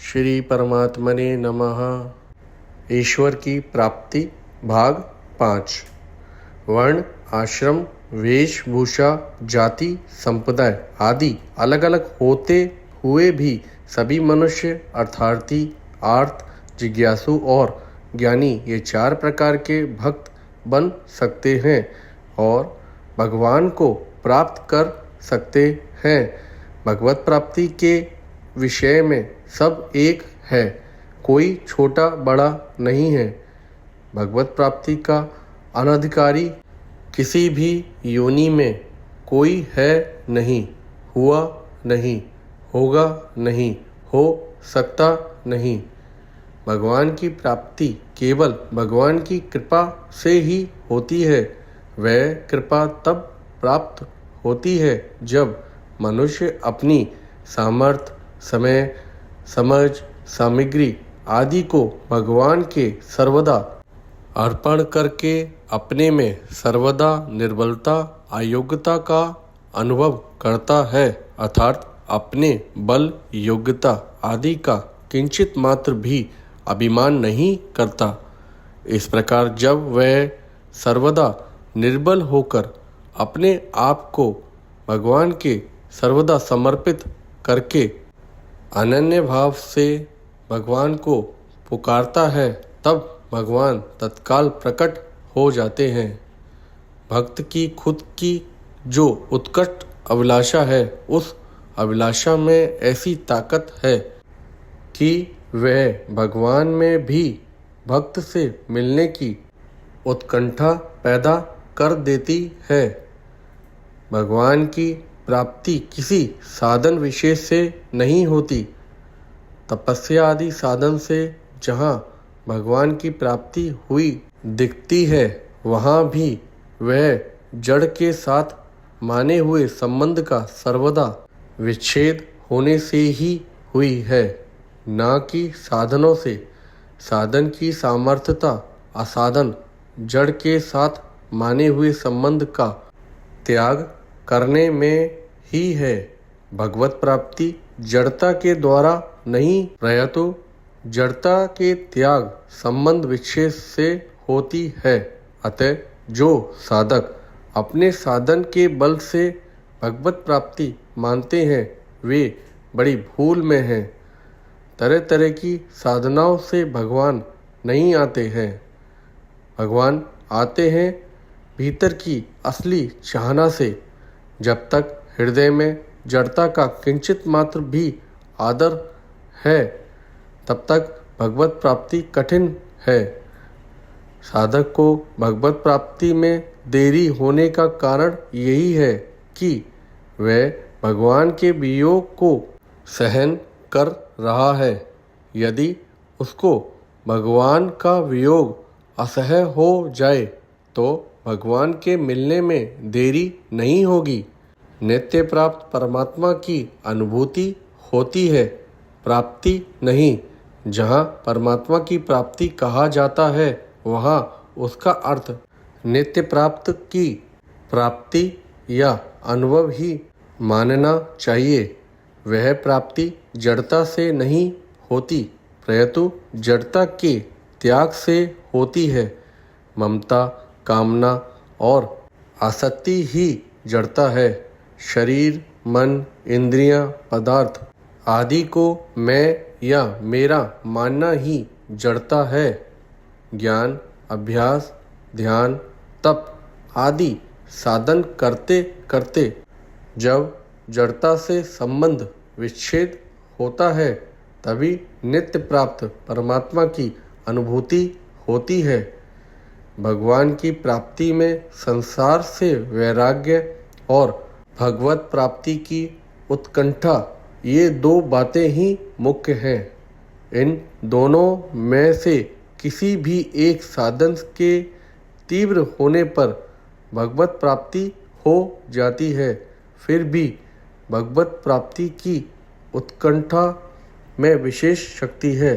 श्री परमात्मने नमः। ईश्वर की प्राप्ति भाग 5। वर्ण, आश्रम, वेशभूषा, जाति, संप्रदाय आदि अलग अलग होते हुए भी सभी मनुष्य अर्थार्थी, आर्त, जिज्ञासु और ज्ञानी ये 4 प्रकार के भक्त बन सकते हैं और भगवान को प्राप्त कर सकते हैं। भगवत प्राप्ति के विषय में सब एक है, कोई छोटा बड़ा नहीं है। भगवत प्राप्ति का अनधिकारी किसी भी योनि में कोई है नहीं, हुआ नहीं, होगा नहीं, हो सकता नहीं। भगवान की प्राप्ति केवल भगवान की कृपा से ही होती है। वह कृपा तब प्राप्त होती है जब मनुष्य अपनी सामर्थ्य, समय, समझ, सामग्री आदि को भगवान के सर्वदा अर्पण करके अपने में सर्वदा निर्बलता, अयोग्यता का अनुभव करता है, अर्थात अपने बल, योग्यता आदि का किंचित मात्र भी अभिमान नहीं करता। इस प्रकार जब वह सर्वदा निर्बल होकर अपने आप को भगवान के सर्वदा समर्पित करके अनन्य भाव से भगवान को पुकारता है, तब भगवान तत्काल प्रकट हो जाते हैं। भक्त की खुद की जो उत्कट अभिलाषा है, उस अभिलाषा में ऐसी ताकत है कि वह भगवान में भी भक्त से मिलने की उत्कंठा पैदा कर देती है। भगवान की प्राप्ति किसी साधन विशेष से नहीं होती। तपस्या आदि साधन से जहाँ भगवान की प्राप्ति हुई दिखती है, वहाँ भी वह जड़ के साथ माने हुए संबंध का सर्वदा विच्छेद होने से ही हुई है, न कि साधनों से। साधन की सामर्थ्यता असाधन जड़ के साथ माने हुए संबंध का त्याग करने में ही है। भगवत प्राप्ति जड़ता के द्वारा नहीं, प्रयतो जड़ता के त्याग संबंध विच्छेद से होती है। अतः जो साधक अपने साधन के बल से भगवत प्राप्ति मानते हैं, वे बड़ी भूल में हैं। तरह तरह की साधनाओं से भगवान नहीं आते हैं। भगवान आते हैं भीतर की असली चाहना से। जब तक हृदय में जड़ता का किंचित मात्र भी आदर है, तब तक भगवत प्राप्ति कठिन है। साधक को भगवत प्राप्ति में देरी होने का कारण यही है कि वह भगवान के वियोग को सहन कर रहा है। यदि उसको भगवान का वियोग असह्य हो जाए तो भगवान के मिलने में देरी नहीं होगी। नित्य प्राप्त परमात्मा की अनुभूति होती है, प्राप्ति नहीं। जहाँ परमात्मा की प्राप्ति कहा जाता है, वहाँ उसका अर्थ नित्य प्राप्त की प्राप्ति या अनुभव ही मानना चाहिए। वह प्राप्ति जड़ता से नहीं होती, प्रयतु जड़ता के त्याग से होती है। ममता, कामना और आसक्ति ही जड़ता है। शरीर, मन, इंद्रियां, पदार्थ आदि को मैं या मेरा मानना ही जड़ता है। ज्ञान, अभ्यास, ध्यान, तप आदि साधन करते करते जब जड़ता से संबंध विच्छेद होता है, तभी नित्य प्राप्त परमात्मा की अनुभूति होती है। भगवान की प्राप्ति में संसार से वैराग्य और भगवत प्राप्ति की उत्कंठा, ये 2 बातें ही मुख्य हैं। इन दोनों में से किसी भी एक साधन के तीव्र होने पर भगवत प्राप्ति हो जाती है। फिर भी भगवत प्राप्ति की उत्कंठा में विशेष शक्ति है।